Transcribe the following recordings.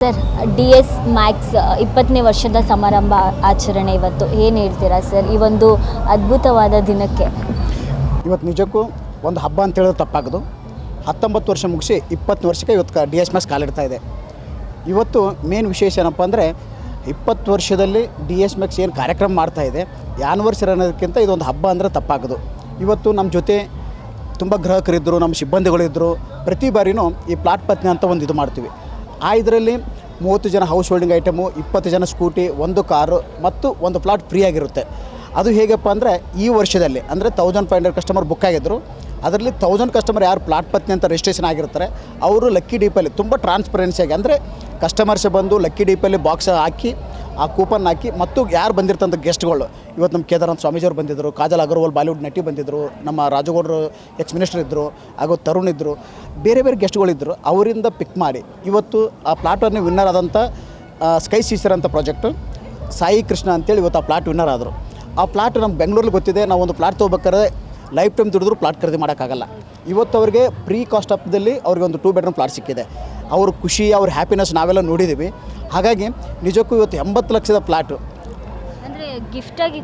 Sir, D S Max 20ನೇ ವರ್ಷದ ಸಮಾರಂಭ ಆಚರಣೆ ಇವತ್ತು. ಏನು ಹೇಳ್ತೀರಾ ಸರ್ ಈ ಒಂದು ಅದ್ಭುತವಾದ ದಿನಕ್ಕೆ? ಇವತ್ತು ನಿಜಕ್ಕೂ ಒಂದು ಹಬ್ಬ ಅಂತ ಹೇಳಿದ್ರೆ ತಪ್ಪಾಗೋದು. 19 ವರ್ಷ ಮುಗಿಸಿ 20 ವರ್ಷಕ್ಕೆ ಇವತ್ತು ಡಿ ಎಸ್ ಮ್ಯಾಕ್ಸ್ ಕಾಲಿಡ್ತಾ ಇದೆ. ಇವತ್ತು ಮೇನ್ ವಿಶೇಷ ಏನಪ್ಪ ಅಂದರೆ 20 ವರ್ಷದಲ್ಲಿ ಡಿ ಎಸ್ ಮ್ಯಾಕ್ಸ್ ಏನು ಕಾರ್ಯಕ್ರಮ ಮಾಡ್ತಾಯಿದೆ, ಆ್ಯನಿವರ್ಸರಿ ಅನ್ನೋದಕ್ಕಿಂತ ಇದೊಂದು ಹಬ್ಬ ಅಂದರೆ ತಪ್ಪಾಗೋದು. ಇವತ್ತು ನಮ್ಮ ಜೊತೆ ತುಂಬ ಗ್ರಾಹಕರಿದ್ದರು, ನಮ್ಮ ಸಿಬ್ಬಂದಿಗಳಿದ್ದರು. ಪ್ರತಿ ಬಾರಿನೂ ಈ ಪ್ಲಾಟ್ ಪತ್ನಿ ಅಂತ ಒಂದು ಇದು ಮಾಡ್ತೀವಿ. ಇದರಲ್ಲಿ 30 ಜನ ಹೌಸ್ ಹೋಲ್ಡಿಂಗ್ ಐಟಮು, 20 ಜನ ಸ್ಕೂಟಿ, ಒಂದು ಕಾರು ಮತ್ತು ಒಂದು ಪ್ಲಾಟ್ ಫ್ರೀ ಆಗಿರುತ್ತೆ. ಅದು ಹೇಗಪ್ಪ ಅಂದರೆ ಈ ವರ್ಷದಲ್ಲಿ ಅಂದರೆ 1500 ಕಸ್ಟಮರ್ ಬುಕ್ ಆಗಿದ್ದರು. ಅದರಲ್ಲಿ 1000 ಕಸ್ಟಮರ್ ಯಾರು ಪ್ಲಾಟ್ ಪತ್ನಿ ಅಂತ ರಿಜಿಸ್ಟ್ರೇಷನ್ ಆಗಿರ್ತಾರೆ ಅವರು ಲಕ್ಕಿ ಡೀಪಲ್ಲಿ ತುಂಬ ಟ್ರಾನ್ಸ್ಪರೆನ್ಸಿಯಾಗಿ ಅಂದರೆ ಕಸ್ಟಮರ್ಸ್ ಬಂದು ಲಕ್ಕಿ ಡೀಪಲ್ಲಿ ಬಾಕ್ಸ್ ಹಾಕಿ ಆ ಕೂಪನ್ ಹಾಕಿ ಮತ್ತು ಯಾರು ಬಂದಿರ್ತಂಥ ಗೆಸ್ಟ್ಗಳು, ಇವತ್ತು ನಮ್ಮ ಕೇದಾರನಾಥ್ ಸ್ವಾಮೀಜಿಯವರು ಬಂದಿದ್ದರು, ಕಾಜಲ್ ಅಗರ್ವಾಲ್ ಬಾಲಿವುಡ್ ನಟಿ ಬಂದಿದ್ದರು, ನಮ್ಮ ರಾಜಗೌಡರು ಎಕ್ಸ್ ಮಿನಿಸ್ಟರ್ ಇದ್ದರು, ಹಾಗೂ ತರುಣ್ ಇದ್ದರು, ಬೇರೆ ಬೇರೆ ಗೆಸ್ಟ್ಗಳಿದ್ದರು. ಅವರಿಂದ ಪಿಕ್ ಮಾಡಿ ಇವತ್ತು ಆ ಪ್ಲಾಟನ್ನು ವಿನ್ನರ್ ಆದಂಥ ಸ್ಕೈ ಸೀಸರ್ ಅಂತ ಪ್ರಾಜೆಕ್ಟು ಸಾಯಿ ಕೃಷ್ಣ ಅಂತೇಳಿ ಇವತ್ತು ಆ ಪ್ಲಾಟ್ ವಿನ್ನರ್ ಆದರು. ಆ ಪ್ಲಾಟ್ ನಮ್ಮ ಬೆಂಗಳೂರಲ್ಲಿ ಗೊತ್ತಿದೆ. ನಾವು ಒಂದು ಪ್ಲಾಟ್ ತೊಗೋಬೇಕಾದ್ರೆ ಲೈಫ್ ಟೈಮ್ ದುಡಿದ್ರು ಪ್ಲಾಟ್ ಖರೀದಿ ಮಾಡೋಕ್ಕಾಗಲ್ಲ. ಇವತ್ತು ಅವ್ರಿಗೆ ಪ್ರೀ ಕಾಸ್ಟ್ ಆಫ್ದಲ್ಲಿ ಅವ್ರಿಗೆ ಒಂದು 2 ಬೆಡ್ರೂಮ್ ಪ್ಲಾಟ್ ಸಿಕ್ಕಿದೆ. ಅವ್ರ ಖುಷಿ, ಅವ್ರ ಹ್ಯಾಪಿನೆಸ್ ನಾವೆಲ್ಲ ನೋಡಿದ್ದೀವಿ. ಹಾಗಾಗಿ ನಿಜಕ್ಕೂ ಇವತ್ತು 80 ಲಕ್ಷದ ಪ್ಲಾಟು ಅಂದರೆ ಗಿಫ್ಟಾಗಿ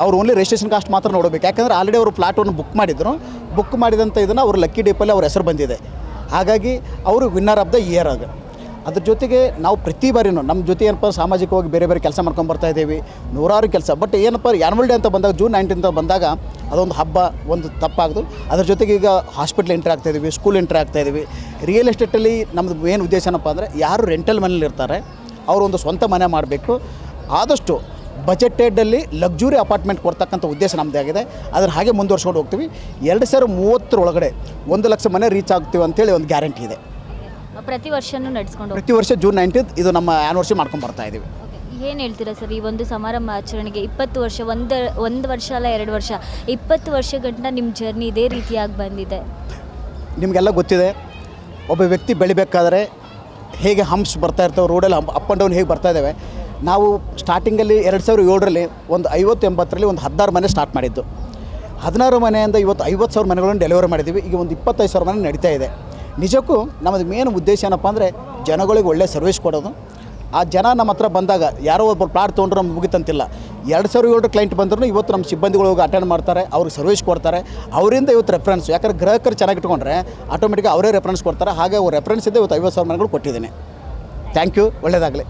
ಅವ್ರು ಓನ್ಲಿ ರಿಜಿಸ್ಟ್ರೇಷನ್ ಕಾಸ್ಟ್ ಮಾತ್ರ ನೋಡಬೇಕು. ಯಾಕಂದರೆ ಆಲ್ರೆಡಿ ಅವರು ಪ್ಲಾಟನ್ನು ಬುಕ್ ಮಾಡಿದಂಥ ಇದನ್ನು ಅವ್ರ ಲಕ್ಕಿ ಡೀಪಲ್ಲಿ ಅವ್ರ ಹೆಸರು ಬಂದಿದೆ. ಹಾಗಾಗಿ ಅವರು ವಿನ್ನರ್ ಆಫ್ ದ ಇಯರ್ ಆಗ. ಅದ್ರ ಜೊತೆಗೆ ನಾವು ಪ್ರತಿ ಬಾರಿನೂ ನಮ್ಮ ಜೊತೆ ಏನಪ್ಪ ಸಾಮಾಜಿಕವಾಗಿ ಬೇರೆ ಬೇರೆ ಕೆಲಸ ಮಾಡ್ಕೊಂಡು ಬರ್ತಾ ಇದ್ದೀವಿ, ನೂರಾರು ಕೆಲಸ. ಬಟ್ ಏನಪ್ಪ ಆ್ಯನ್ವಲ್ ಡೇ ಅಂತ ಬಂದಾಗ ಜೂನ್ 19 ಅಂತ ಬಂದಾಗ ಅದೊಂದು ಹಬ್ಬ, ಒಂದು ತಪ್ಪಾಗೋದು. ಅದ್ರ ಜೊತೆಗೆ ಈಗ ಹಾಸ್ಪಿಟ್ಲ್ ಎಂಟ್ರಿ ಆಗ್ತಾಯಿದ್ದೀವಿ, ಸ್ಕೂಲ್ ಎಂಟ್ರಿ ಆಗ್ತಾಯಿದ್ದೀವಿ. ರಿಯಲ್ ಎಸ್ಟೇಟಲ್ಲಿ ನಮ್ಮದು ಏನು ಉದ್ದೇಶ ಏನಪ್ಪ ಅಂದರೆ ಯಾರು ರೆಂಟಲ್ ಮನೇಲಿ ಇರ್ತಾರೆ ಅವರು ಒಂದು ಸ್ವಂತ ಮನೆ ಮಾಡಬೇಕು. ಆದಷ್ಟು ಬಜೆಟೆಡಲ್ಲಿ ಲಕ್ಸುರಿ ಅಪಾರ್ಟ್ಮೆಂಟ್ ಕೊಡ್ತಕ್ಕಂಥ ಉದ್ದೇಶ ನಮ್ಮದೇ ಆಗಿದೆ. ಅದನ್ನು ಹಾಗೆ ಮುಂದುವರ್ಸ್ಕೊಂಡು ಹೋಗ್ತೀವಿ. 2030 ಒಳಗಡೆ 1 ಲಕ್ಷ ಮನೆ ರೀಚ್ ಆಗ್ತೀವಿ ಅಂತೇಳಿ ಒಂದು ಗ್ಯಾರಂಟಿ ಇದೆ. ಪ್ರತಿ ವರ್ಷವೂ ನಡೆಸ್ಕೊಂಡು ಪ್ರತಿ ವರ್ಷ ಜೂನ್ 19 ಇದು ನಮ್ಮ ಆ್ಯನಿವರ್ಸರಿ ಮಾಡ್ಕೊಂಡು ಬರ್ತಾ ಇದ್ದೀವಿ. ಏನು ಹೇಳ್ತೀರಾ ಸರ್ ಈ ಒಂದು ಸಮಾರಂಭ ಆಚರಣೆಗೆ? 20 ವರ್ಷ, ಒಂದು ವರ್ಷ ಅಲ್ಲ 2 ವರ್ಷ, 20 ವರ್ಷಗಂಟ ನಿಮ್ಮ ಜರ್ನಿ ಇದೇ ರೀತಿಯಾಗಿ ಬಂದಿದೆ. ನಿಮಗೆಲ್ಲ ಗೊತ್ತಿದೆ, ಒಬ್ಬ ವ್ಯಕ್ತಿ ಬೆಳಿಬೇಕಾದ್ರೆ ಹೇಗೆ ಹಂಪ್ಸ್ ಬರ್ತಾ ಇರ್ತವೆ, ರೋಡಲ್ಲಿ ಅಪ್ ಆ್ಯಂಡ್ ಡೌನ್ ಹೇಗೆ ಬರ್ತಾ ಇದ್ದಾವೆ. ನಾವು ಸ್ಟಾರ್ಟಿಂಗಲ್ಲಿ 2007ರಲ್ಲಿ ಒಂದು 50-80ರಲ್ಲಿ ಒಂದು 16 ಮನೆ ಸ್ಟಾರ್ಟ್ ಮಾಡಿದ್ದು. 16 ಮನೆಯಿಂದ ಇವತ್ತು 50,000 ಮನೆಗಳನ್ನು ಡೆಲಿವರಿ ಮಾಡಿದ್ದೀವಿ. ಈಗ ಒಂದು 25,000 ಮನೆ ನಡೀತಾ ಇದೆ. ನಿಜಕ್ಕೂ ನಮ್ಮದು ಮೇನ್ ಉದ್ದೇಶ ಏನಪ್ಪ ಅಂದರೆ ಜನಗಳಿಗೆ ಒಳ್ಳೆ ಸರ್ವಿಸ್ ಕೊಡೋದು. ಆ ಜನ ನಮ್ಮ ಹತ್ರ ಬಂದಾಗ ಯಾರೋ ಒಬ್ಬರು ಪ್ಲಾಟ್ ತೊಗೊಂಡ್ರು ನಮ್ಗೆ ಮುಗಿತಂತಿಲ್ಲ. 2007 ಕ್ಲೈಂಟ್ ಬಂದರೂ ಇವತ್ತು ನಮ್ಮ ಸಿಬ್ಬಂದಿಗಳು ಹೋಗಿ ಅಟೆಂಡ್ ಮಾಡ್ತಾರೆ, ಅವ್ರಿಗೆ ಸರ್ವಿಸ್ ಕೊಡ್ತಾರೆ. ಅವರಿಂದ ಇವತ್ತು ರೆಫರೆನ್ಸ್, ಯಾಕಂದರೆ ಗ್ರಾಹಕರು ಚೆನ್ನಾಗಿ ಇಟ್ಕೊಂಡ್ರೆ ಆಟೋಮೆಟಿಕ್ ಅವರೇ ರೆಫರೆನ್ಸ್ ಕೊಡ್ತಾರೆ. ಹಾಗೆ ಅವ್ರು ರೆಫರೆನ್ಸ್ ಇದೆ ಇವತ್ತು 50,000 ಮನೆಗಳು ಕೊಟ್ಟಿದ್ದೀನಿ. ಥ್ಯಾಂಕ್ ಯು, ಒಳ್ಳೆಯದಾಗಲಿ.